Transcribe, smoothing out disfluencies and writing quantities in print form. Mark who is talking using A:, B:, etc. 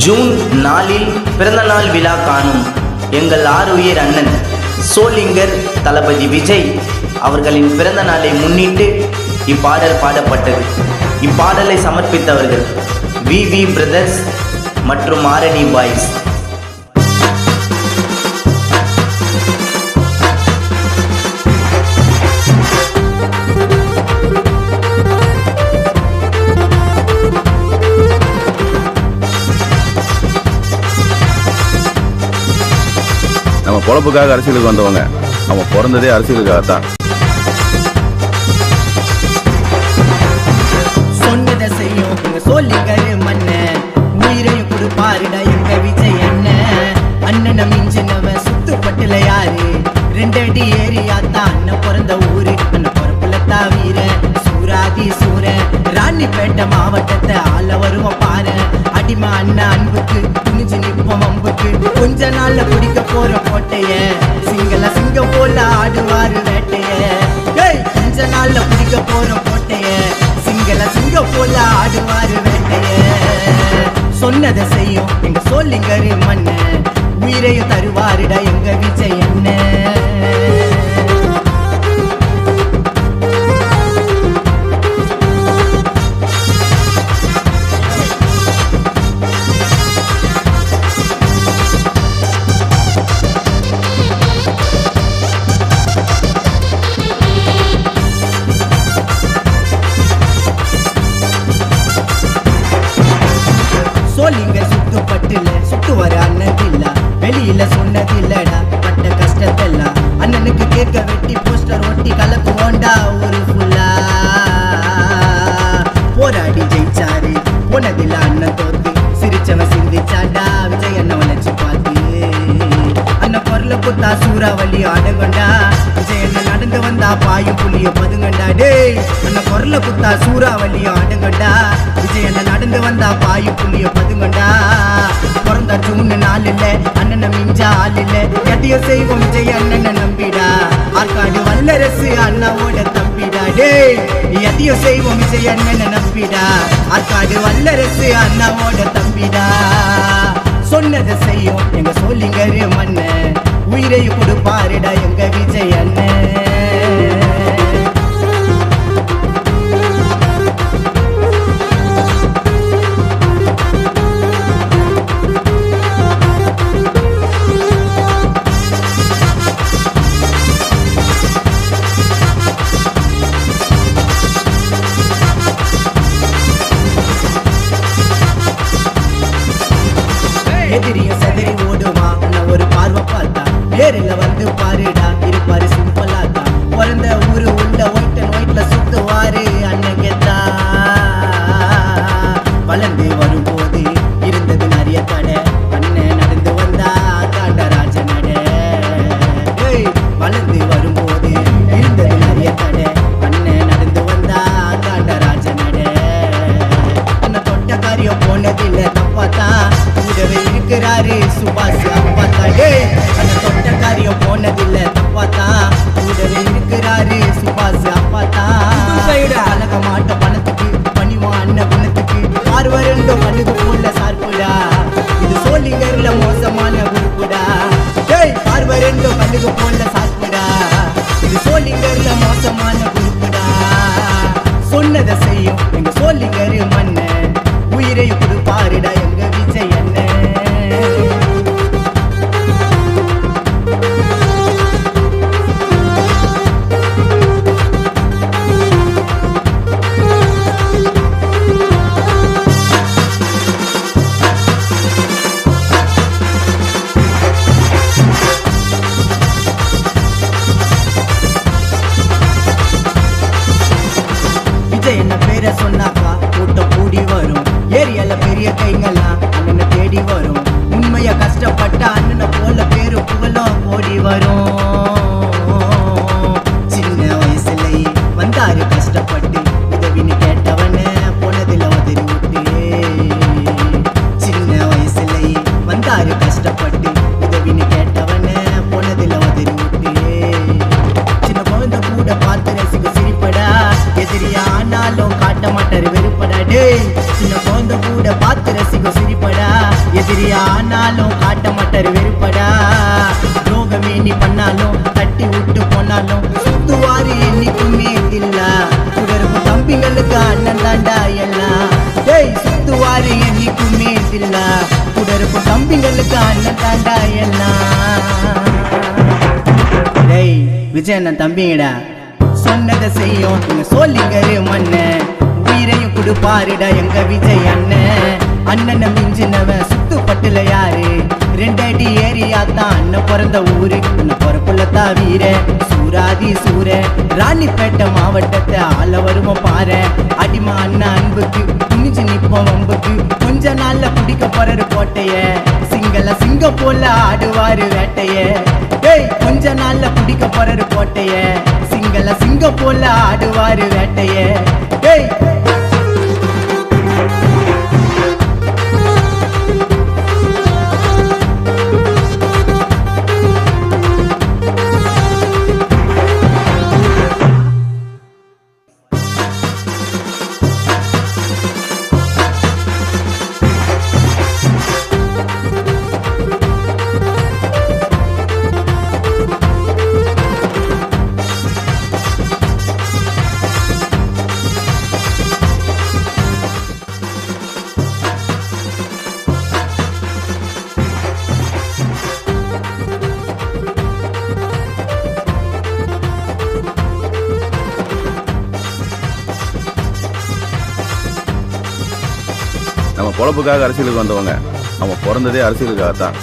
A: June 4 பிறந்தநாள் விழா காணும் எங்கள் ஆருயிர் அண்ணன் சோளிங்கர் தளபதி விஜய் அவர்களின் பிறந்த நாளை முன்னிட்டு இப்பாடல் பாடப்பட்டது. இப்பாடலை சமர்ப்பித்தவர்கள் விவி பிரதர்ஸ் மற்றும் ஆரணி பாய்ஸ்.
B: நம்ம பொழப்புக்காக அரசியலுக்கு வந்தவங்க, அவன் பிறந்ததே அரசியலுக்காகத்தான்.
C: சொன்னதை செய்யும் எங்க சோளிங்கர் மன்னன், உயிரையும் கொடுப்பாருடா எங்க விஜய் அண்ணன். அண்ணனை மிஞ்சினவன் சுத்துப்பட்டுல யாரு, 2 அடி ஏரியாத்தான் அண்ணன் பிறந்த ஊரு. அண்ணன் பிறப்புல தாவீர சூராதி சூரன், ராணிப்பேட்டை மாவட்டத்தை ஆள வருவோம் பாரு. அடிமா அண்ணன் அன்புக்கு துணிஞ்சு நிற்போம் அம்புக்கு, கொஞ்ச நாள்ல பிடிக்க போற கோட்டைய, சிங்கம் போல ஆடுவாரு வேட்டைய. கொஞ்ச நாள்ல பிடிக்க போற கோட்டைய, சிங்கம் போல ஆடுவாரு வேட்டைய. சொன்னதை செய்யும் எங்க சோளிங்கர் மன்னன், உயிரையும் தருவாருடா எங்க விஜய் அண்ணன். சோளிங்கர் சுத்துப்பட்டுல சுட்டு வர அண்ணதில்ல, வெளியில சொன்னதில்லடா பட்ட கஷ்டத்தெல்லாம். அண்ணனுக்கு கேட்க வெட்டி போஸ்டர் ஒட்டி கலக்குவோண்டா ஒரு ஃபுல்லா. போராடி ஜெயிச்சாரு போனதில்ல அண்ணன் தோத்து, சிரிச்சவன் சிந்திச்சாண்டா விஜய் அண்ணன் வளைச்சு பார்த்து. அண்ணன் பொருளை குத்தா சூறாவளி ஆடுங்கண்டா, விஜய் அண்ணன் நடந்து வந்தா பாயும் புளிய பதுங்கண்டா. டேய் அண்ணன் பொருளை குத்தா சூறாவளி ஆடுங்கண்டா, விஜய் அண்ணன் நடந்து வந்தா பாயும் புளிய பதுங்கண்டா. பிறந்த ஜூன் 4 அண்ணனை மிஞ்சா ஆள் இல்ல, எதையும் செய்வோம் விஜய் அண்ணனை நம்பிடா. ஆற்காடு வல்லரசு அண்ணாவோட தம்பிடா. டேய் எதையும் செய்வோம் விஜய் அண்ணனை நம்பிடா. ஆற்காடு வல்லரசு அண்ணாவோட தம்பிடா. சொன்னதை செய்யும் எங்க சோளிங்கர் மன்னன், உயிரையும் கொடுப்பாருடா எங்க விஜய் அண்ணன். எதிரிய சதறி ஓடுமா நான் ஒரு பார்வை பார்த்தா, நேரில் வந்து பாருடா இருப்பாரு சிம்பிளாத்தா. பிறந்த ஊரு உள்ள ஒயிட்ல சுத்துவாரு அண்ணன் கெத்தா. வளர்ந்து வரும்போது இருந்தது நிறைய தடை, அண்ணன் நடந்து வந்தா காண்டராஜ நட. வளர்ந்து வரும்போது இருந்தது நிறைய தடை, அண்ணன் நடந்து வந்தா காண்டராஜ நட. அண்ணன் தொட்ட காரியம் போனதில்லை தப்பாத்தான், கூடவே இருக்கிறாரு சுபாஷ் அப்பாத்தாடே. அந்த தொட்ட காரியம் போனதில்லை தப்பாத்தான், கூடவே இருக்கிறாரு சுபாஷ் அப்பாத்தான். அழக மாட்ட பணத்துக்கு பணிவா அண்ணன் குணத்துக்கு, பார்வை 2 கண்ணுக்கு போல சார்புடா. இது சோளிங்கர்ல மோசமான குரூப்புடா. பார்வை 2 கண்ணுக்கு போல சார்புடா. இது சோளிங்கர்ல மோசமான குரூப்புடா. சொன்னதை செய்யும் எங்க சோளிங்கர் மன்னன், உயிரையும் கொடுப்பாருடா எங்க விஜய் அண்ணன். எதிரியானாலும் காட்ட மாட்டாரு வெறுப்படா. ரோகமே நீ பண்ணாலும் தட்டி விட்டு போனாலும் சுத்துவாரு என்னைக்குமே இல்ல. சுடருக்கும் தம்பிங்களுக்கு அண்ணன் தாண்டா எல்லாம். டேய் சுத்துவாரு என்னைக்குமே இல்ல. சுடருக்கும் தம்பிங்களுக்கு அண்ணன் தாண்டா எல்லாம். டேய் விஜய் அண்ணன் தம்பிங்கடா, சொன்னதை செய்யும் நீங்க சொல்லிங்கரு மண்ண. உயிரையும் கொடுப்பாருடா எங்க விஜய் அண்ணன். அண்ணனை மிஞ்சினவன் சுத்துப்பட்டுல யாரு? 2 அடி ஏரியா தான் அண்ணன் பிறந்த ஊரு. அண்ணன் பிறப்புலத்தான் வீர சூராதி சூர. ராணிப்பேட்டை மாவட்டத்தை ஆள வருவோம் பாரு. அடிமா அண்ணன் அன்புக்கு துணிஞ்சு நிப்போம் வம்புக்கு. கொஞ்ச நாள்ல குடிக்க போறாரு கோட்டைய. சிங்க போல ஆடுவாரு வேட்டைய. டேய் கொஞ்ச நாள்ல குடிக்க போறாரு கோட்டைய. சிங்க போல ஆடுவாரு வேட்டைய. டேய்
B: நம்ம பொழப்புக்காக அரசியலுக்கு வந்தவங்க, நம்ம பிறந்ததே அரசியலுக்காகத்தான்.